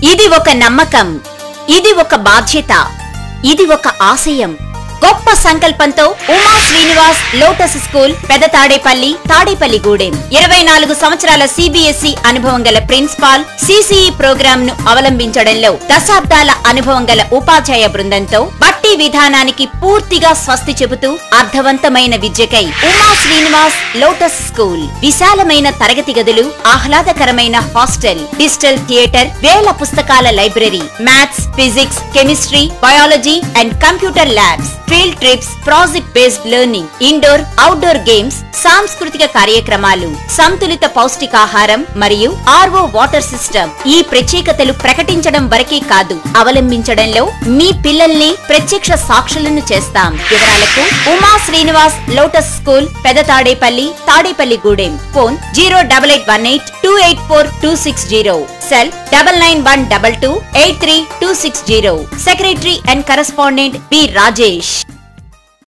ఇది ఒక నమ్మకం, ఇది ఒక బాధ్యత, ఇది ఒక ఆశయం. గొప్ప సంకల్పంతో ఉమా శ్రీనివాస్ లోటస్ స్కూల్ పెదతాడేపల్లి తాడేపల్లిగూడెం 24 సంవత్సరాల సిబిఎస్ఈ అనుభవం గల ప్రిన్సిపాల్, సిసిఈ ప్రోగ్రామ్ ను అవలంబించడంలో దశాబ్దాల అనుభవం గల ఉపాధ్యాయ బృందంతో బట్టి విధానానికి పూర్తిగా స్వస్తి చెబుతూ అర్థవంతమైన విద్యకై ఉమా శ్రీనివాస్ లోటస్ స్కూల్. విశాలమైన తరగతి గదులు, ఆహ్లాదకరమైన హాస్టల్, డిజిటల్ థియేటర్, వేల పుస్తకాల library, maths, physics, chemistry, biology and computer labs, field trips, project based learning, indoor outdoor games, సాంస్కృతిక కార్యక్రమాలు, సంతులిత పౌష్టికాహారం మరియు ఆర్ఓ వాటర్ సిస్టమ్. ఈ ప్రత్యేకతలు ప్రకటించడం వరకే కాదు, అవలంబించడంలో మీ పిల్లల్ని ప్రత్యక్ష సాక్షులను చేస్తాం. వివరాలకు Uma Srinivas Lotus School Pedatadepalli Tadepalligudem. Phone 088284260, cell 9912283260. Secretary and correspondent B Rajesh.